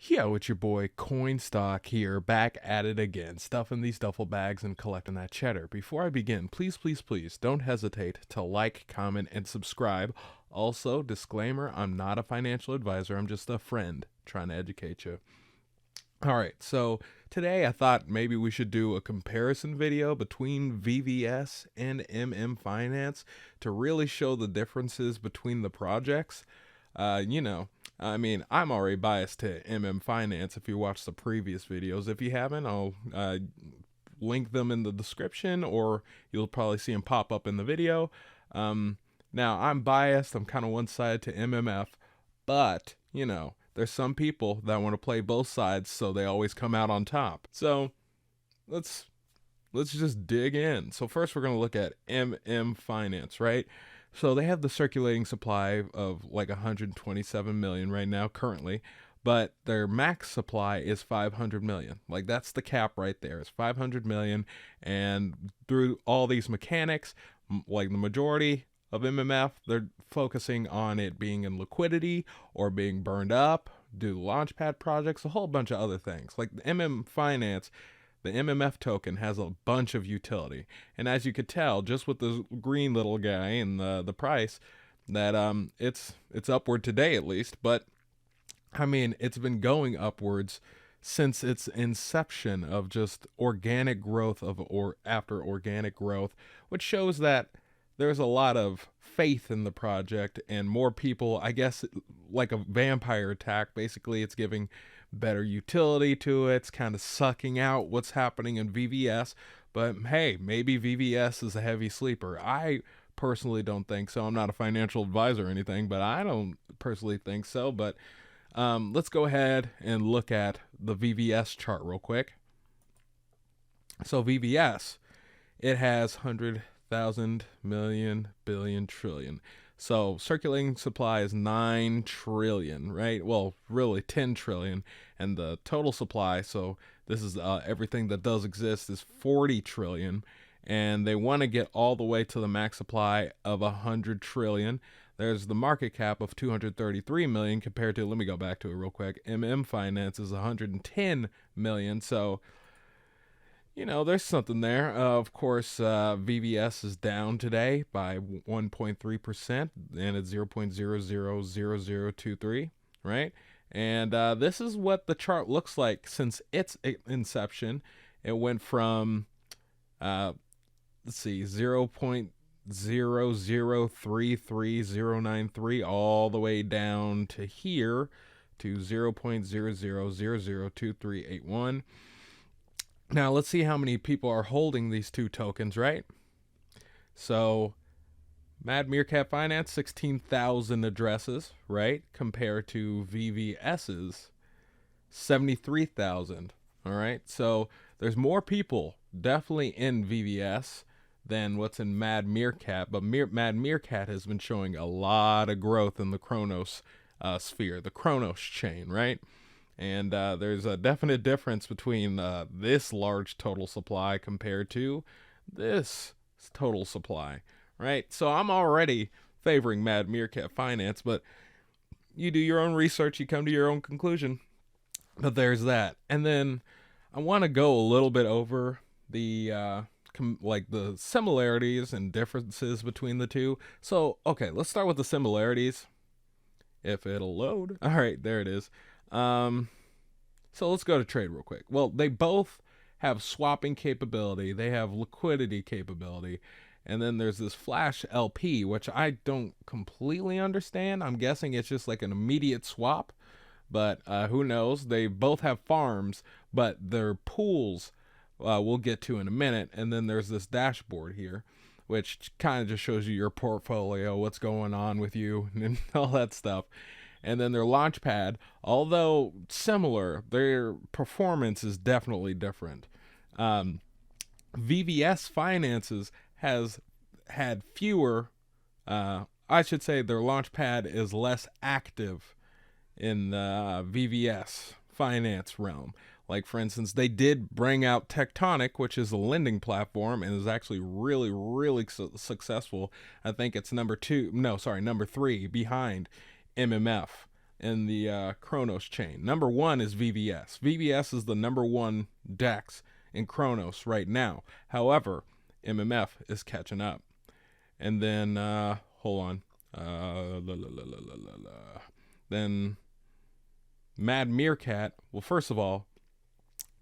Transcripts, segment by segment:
Yo, it's your boy Coinstock here, back at it again, stuffing these duffel bags and collecting that cheddar. Before I begin, please, please, please don't hesitate to like, comment, and subscribe. Also, disclaimer, I'm not a financial advisor, I'm just a friend trying to educate you. Alright, so today I thought maybe we should do a comparison video between VVS and Finance to really show the differences between the projects. I'm already biased to Finance if you watch the previous videos. If you haven't, I'll link them in the description, or you'll probably see them pop up in the video. Now, I'm biased. I'm kind of one-sided to MMF, but, there's some people that want to play both sides, so they always come out on top. So, let's just dig in. So first we're going to look at Finance, right? So they have the circulating supply of like 127 million right now currently, but their max supply is 500 million. Like that's the cap right there. It's 500 million, and through all these mechanics, like the majority of MMF, they're focusing on it being in liquidity or being burned up, do launchpad projects, a whole bunch of other things. Like the Finance, the MMF token has a bunch of utility. And as you could tell, just with the green little guy and the price, that it's upward today at least. But, I mean, it's been going upwards since its inception of just organic growth after organic growth, which shows that there's a lot of faith in the project and more people, I guess, like a vampire attack. Basically, it's giving better utility to it. It's kind of sucking out what's happening in VVS. But hey, maybe VVS is a heavy sleeper. I personally don't think so. I'm not a financial advisor or anything, but I don't personally think so. But let's go ahead and look at the VVS chart real quick. So VVS, it has 100,000 million billion trillion. So circulating supply is 9 trillion, right? Well, really 10 trillion. And the total supply, so this is everything that does exist, is 40 trillion. And they want to get all the way to the max supply of 100 trillion. There's the market cap of 233 million compared to, let me go back to it real quick, Finance is 110 million. So, there's something there. Of course, VVS is down today by 1.3%, and it's 0.000023, right? And this is what the chart looks like since its inception. It went from, 0.0033093 all the way down to here to 0.00002381. Now, let's see how many people are holding these two tokens, right? So, MadMeerkat Finance, 16,000 addresses, right? Compared to VVS's 73,000, all right? So, there's more people definitely in VVS than what's in MadMeerkat, but MadMeerkat has been showing a lot of growth in the Cronos sphere, the Cronos chain, right? And there's a definite difference between this large total supply compared to this total supply, right? So I'm already favoring MadMeerkat Finance, but you do your own research, you come to your own conclusion. But there's that. And then I want to go a little bit over the the similarities and differences between the two. So, okay, let's start with the similarities. If it'll load. All right, there it is. So let's go to trade real quick. Well, they both have swapping capability. They have liquidity capability. And then there's this flash LP, which I don't completely understand. I'm guessing it's just like an immediate swap, but who knows? They both have farms, but their pools we'll get to in a minute. And then there's this dashboard here, which kind of just shows you your portfolio, what's going on with you, and all that stuff. And then their launchpad, although similar, their performance is definitely different. VVS Finances has had fewer, I should say their launchpad is less active in the VVS Finance realm. Like, for instance, they did bring out Tectonic, which is a lending platform, and is actually really, really successful. I think it's number 3 behind MMF. in the Cronos chain. Number one is VVS. VVS is the number one DEX in Cronos right now. However, MMF is catching up. And then, hold on. Then Mad Meerkat. Well, first of all,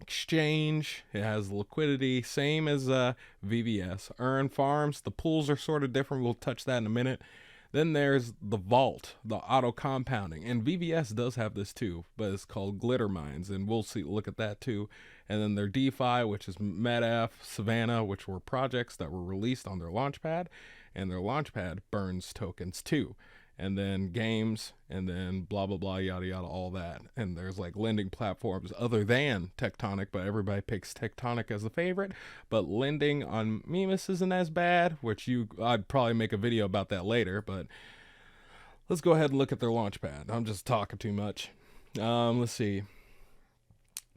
exchange, it has liquidity, same as VVS. Earn farms, the pools are sort of different. We'll touch that in a minute. Then there's the vault, the auto compounding, and VVS does have this too, but it's called glitter mines, and we'll look at that too. And then their DeFi, which is MedF, Savannah, which were projects that were released on their launchpad, and their launchpad burns tokens too. And then games, and then blah, blah, blah, yada, yada, all that. And there's like lending platforms other than Tectonic, but everybody picks Tectonic as the favorite. But lending on Mimes isn't as bad, which I'd probably make a video about that later. But let's go ahead and look at their launchpad. I'm just talking too much. Let's see.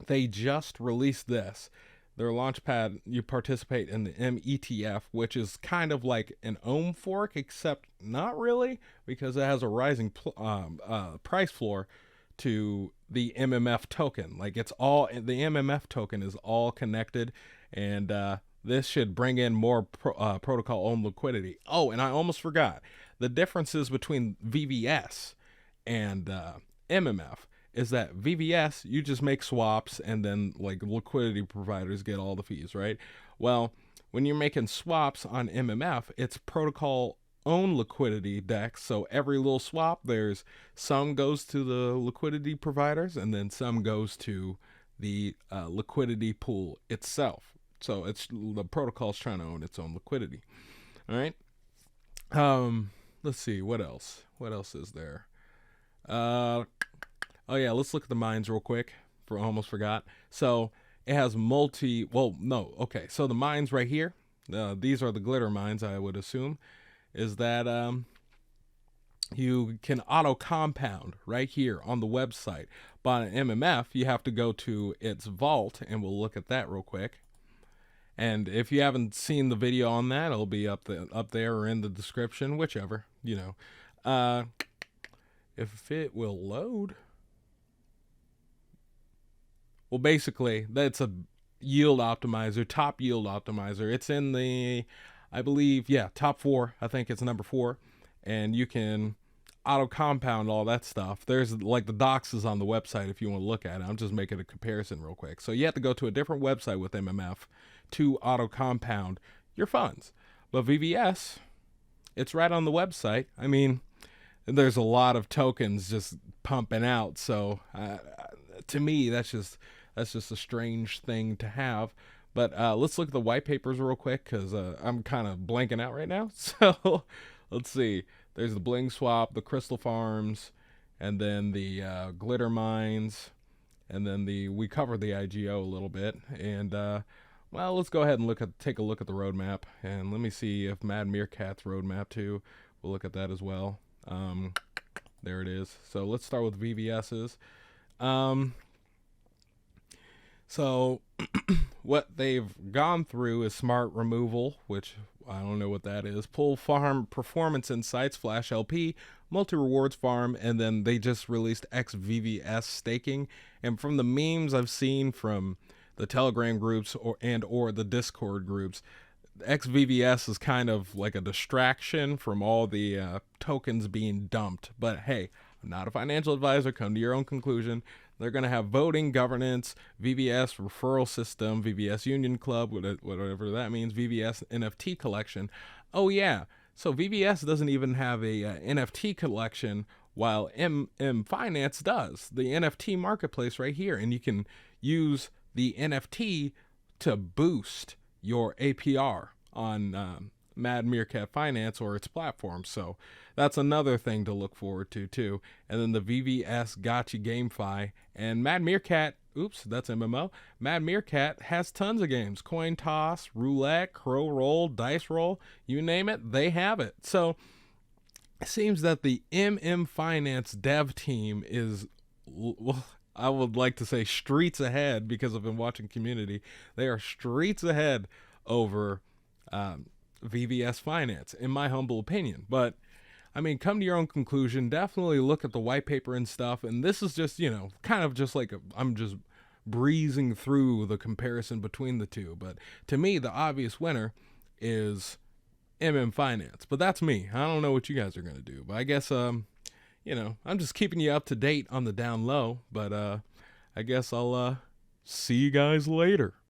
They just released this. Their launchpad, you participate in the METF, which is kind of like an ohm fork, except not really, because it has a rising price floor to the MMF token. Like it's all, the MMF token is all connected, and this should bring in more protocol ohm liquidity. Oh, and I almost forgot. The differences between VVS and MMF is that VVS, you just make swaps and then like liquidity providers get all the fees, right? Well, when you're making swaps on MMF, it's protocol own liquidity DEX. So every little swap, there's some goes to the liquidity providers and then some goes to the liquidity pool itself. So it's the protocol's trying to own its own liquidity. All right. Let's see, what else? What else is there? Oh yeah, let's look at the mines real quick. Almost forgot. So it has so the mines right here, these are the glitter mines, I would assume, is that you can auto compound right here on the website. But on MMF, you have to go to its vault, and we'll look at that real quick. And if you haven't seen the video on that, it'll be up there or in the description, whichever, you know. If it will load. Well, basically, that's a yield optimizer, top yield optimizer. It's in the, I believe, yeah, top 4. I think it's number 4. And you can auto compound all that stuff. There's like the docs is on the website if you want to look at it. I'm just making a comparison real quick. So you have to go to a different website with MMF to auto compound your funds. But VVS, it's right on the website. I mean, there's a lot of tokens just pumping out. So to me, that's just a strange thing to have. But let's look at the white papers real quick, because I'm kind of blanking out right now. So let's see. There's the bling swap, the crystal farms, and then the glitter mines, and then we covered the IGO a little bit. And well, let's go ahead and take a look at the roadmap, and let me see if Mad Meerkat's roadmap too. We'll look at that as well. There it is. So let's start with VVS's. So what they've gone through is smart removal, which I don't know what that is. Pull farm performance insights, flash LP, multi rewards farm, and then they just released XVVS staking. And from the memes I've seen from the Telegram groups or the Discord groups, XVVS is kind of like a distraction from all the tokens being dumped. But hey, I'm not a financial advisor. Come to your own conclusion. They're going to have voting, governance, VVS referral system, VVS Union Club, whatever that means, VVS NFT collection. Oh yeah, so VVS doesn't even have a NFT collection, while MM Finance does. The NFT marketplace right here, and you can use the NFT to boost your APR on MadMeerkat Finance or its platform. So that's another thing to look forward to too. And then the VVS Gotcha GameFi and Mad Meerkat. Oops, that's MMO. Mad Meerkat has tons of games: coin toss, roulette, crow roll, dice roll, you name it, they have it. So it seems that the MM Finance dev team is, well, I would like to say streets ahead, because I've been watching community. They are streets ahead over VVS Finance, in my humble opinion. But I mean, come to your own conclusion. Definitely look at the white paper and stuff. And this is just, kind of just like I'm just breezing through the comparison between the two. But to me, the obvious winner is Finance. But that's me. I don't know what you guys are going to do. But I guess, I'm just keeping you up to date on the down low. But I guess I'll see you guys later.